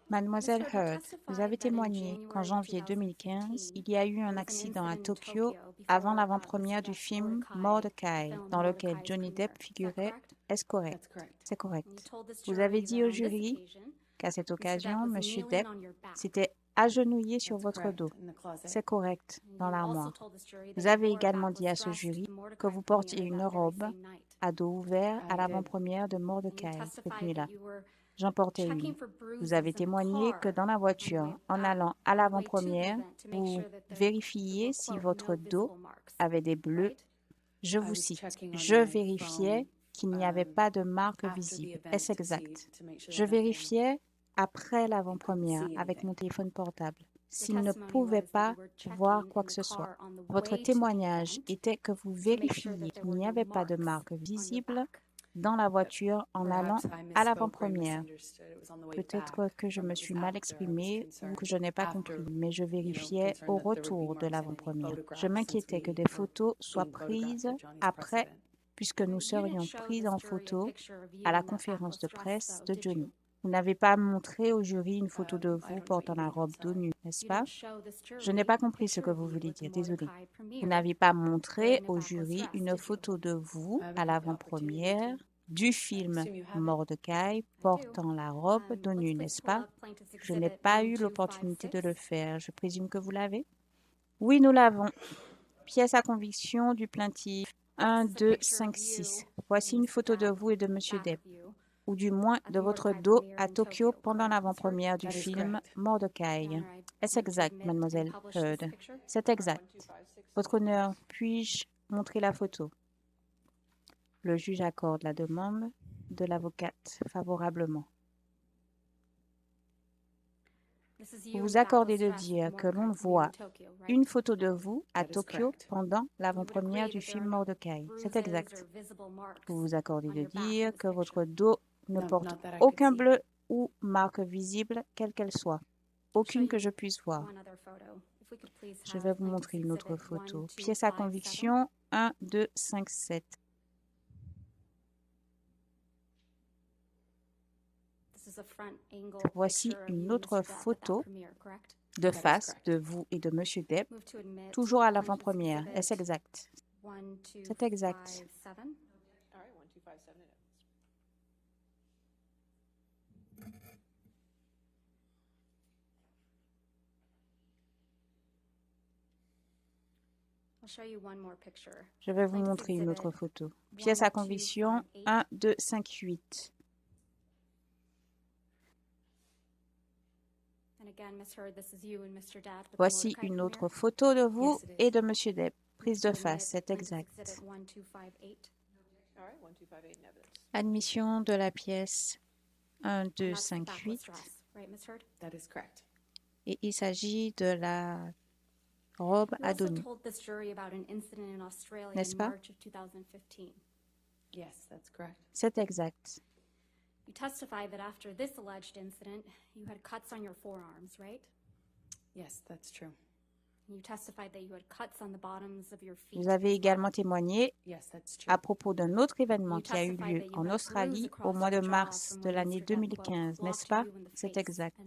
Mademoiselle Heard, vous avez témoigné qu'en janvier 2015, il y a eu un accident à Tokyo avant l'avant-première du film Mordecai, dans lequel Johnny Depp figurait. Est-ce correct? That's correct. C'est correct. Vous avez dit au jury qu'à cette occasion, Monsieur Depp s'était agenouillé sur That's votre correct. dos. In the closet. C'est correct, dans l'armoire. Vous avez également dit à ce jury que vous portiez une robe à dos ouvert à I did. l'avant-première de Mordecai cette nuit-là. J'en portais une. Vous avez témoigné que dans la voiture, en allant à l'avant-première, vous vérifiiez si votre dos avait des bleus. Je vous I was cite. checking on Je my vérifiais phone, qu'il n'y avait pas de marque after the visible. event Est-ce to see- exact? to make sure Je that nothing- vérifiais après l'avant-première see avec anything. mon téléphone portable s'il ne pouvait pas voir quoi que ce soit. Votre témoignage était que vous vérifiiez qu'il n'y avait pas de marque visible dans la voiture en allant Perhaps I à misspoke or l'avant-première. misunderstood. It was on the way Peut-être back que je from- me it suis was mal after. I was exprimée ou concerned que je n'ai pas after, compris, mais je vérifiais concerned au that there would be retour de marks in any l'avant-première. Je photographs m'inquiétais since que we des were photos soient being photographed prises at Johnny's press après, event. puisque nous serions prises en photo à la conférence de presse de Johnny. Vous n'avez pas montré au jury une photo de I vous don't know portant what you la mean, robe dos sorry. nu, n'est-ce pas? Je n'ai pas compris ce que vous voulez dire, désolé. Vous Vous n'avez pas montré au jury une photo de vous I haven't à had the l'avant-première opportunity du film assume you haven't. Mordecai portant la robe dos nu, n'est-ce pas? Je n'ai pas eu l'opportunité de le faire. Je présume que vous l'avez? Oui, nous l'avons. Pièce à conviction du plaintif 1, 2, 5, 6. Voici une photo de vous et de Monsieur Depp, ou du moins de votre dos à Tokyo pendant l'avant-première du That is film correct. Mordecai. Est-ce exact, mademoiselle Heard? C'est exact. Votre honneur, puis-je montrer la photo? Le juge accorde la demande de l'avocate favorablement. Vous vous accordez de dire que l'on voit une photo de vous à That is Tokyo correct. pendant l'avant-première du film Mordecai. C'est exact. Vous vous accordez de dire que votre dos ne No, porte not that I could aucun see. bleu ou marque visible, quelle qu'elle soit. Aucune que je puisse voir. Je vais vous montrer une autre photo. Pièce à conviction 1, 2, 5, 7. Voici une autre photo de face de vous et de Monsieur Depp, toujours à l'avant-première. Est-ce exact? C'est exact. All right, 1, 2, 5, 7 it is. Je vais vous montrer une autre photo. Pièce à conviction 1, 2, 5, 8. Voici une autre photo de vous Yes, it is. et de Monsieur Depp. Prise de face, c'est exact. All right, 1, 2, 5, 8 in evidence. Admission de la pièce 1, 2, 5, 8. That is correct. Et il s'agit de la robe à dos nu. N'est-ce pas? Yes, that's correct. C'est exact. You testified that after this alleged incident, you had cuts on your forearms, right? Yes, that's true. You testified that you had cuts on the bottoms of your feet. Vous avez également témoigné Yes, that's true. à propos d'un autre événement qui a eu lieu en Australie au mois de mars de l'année 2015, n'est-ce pas? C'est exact.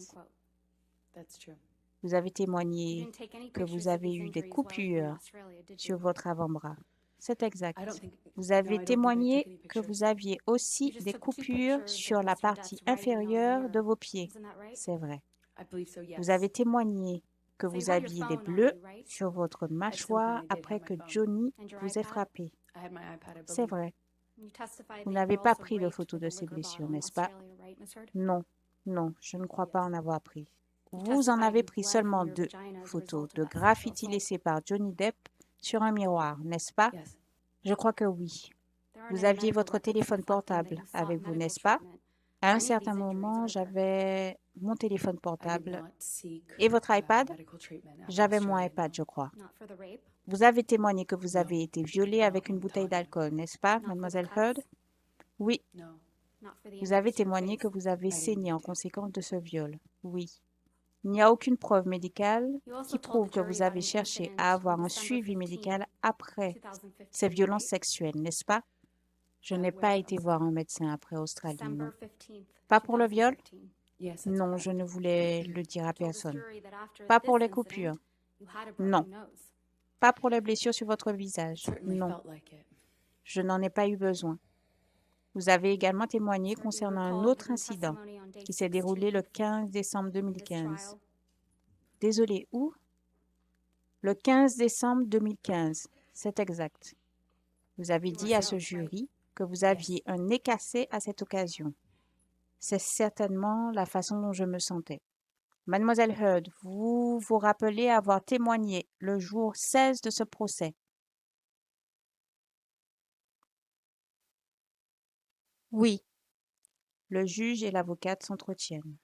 That's true. Vous avez You témoigné didn't take any que pictures vous of avez these eu des injuries while you were in coupures Australia, did sur you? votre avant-bras. C'est exact. I don't think Vous no, I avez don't think I témoigné took any que pictures. vous aviez aussi You just des took 2 coupures pictures sur of la Mr. partie Depp's writing on the inférieure de mirror. vos pieds. Isn't that right? C'est vrai. I believe so, yes. Vous avez témoigné que So you vous had your aviez des phone on bleus you, right? sur votre some mâchoire point, I did après have my que phone. Johnny And your vous ait iPad? frappé. I had my iPad, I C'est believe. vrai. You testified Vous that you n'avez were pas also pris de raped photos with de a ces liquor blessures, bottle in n'est-ce pas? Australia, right, Miss Heard? Non, non, je ne crois pas en avoir pris. You Vous en testified avez you pris bled seulement from your 2 vagina as a photos result de of that graffitis sexual assault. laissés par Johnny Depp sur un miroir, n'est-ce pas? Yes. Je crois que oui. There aren't Vous any aviez medical votre records téléphone reflecting that portable you sought avec vous, medical n'est-ce pas? treatment À un for any of these certain injuries, moment, are there? j'avais mon téléphone I did portable not seek et votre iPad. medical treatment after J'avais mon Australia, iPad, no. je crois. Not for the rape, Vous avez témoigné que vous No. avez été violée Not avec what une I'm bouteille talking about. d'alcool, n'est-ce pas, not for the mademoiselle cuts, Heard? Oui. No. not for the Vous avez injuries to your témoigné face. que vous avez I didn't saigné en need to. conséquence de ce viol. Oui. Il n'y a aucune preuve médicale You also qui told prouve the que jury vous about avez an cherché incident à on avoir un December suivi 15th, médical après 2015, ces violences right? sexuelles, n'est-ce pas? Je n'ai Where? pas I'm été sorry. voir un médecin après Australie, December non. 15th, Pas pour le viol? 2015. Yes, that's Non, correct. je ne voulais le dire à You told the personne. jury that after Pas this pour les incident, coupures. you had a Non. broken nose. Pas pour les blessures sur votre It visage. certainly Non, felt like it. je n'en ai pas eu besoin. Vous avez également témoigné Sir, do you concernant un recall autre giving incident testimony on day qui s'est déroulé le 16 15 décembre of this 2015. trial? Désolé, où? Le 15 décembre 2015, c'est exact. Vous avez dit à ce jury que vous aviez un nez cassé à cette occasion. C'est certainement la façon dont je me sentais. Mademoiselle Heard, vous vous rappelez avoir témoigné le jour 16 de ce procès? Oui. Le juge et l'avocate s'entretiennent.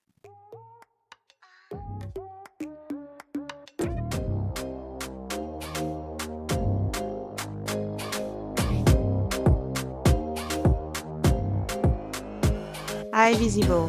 Eye visible.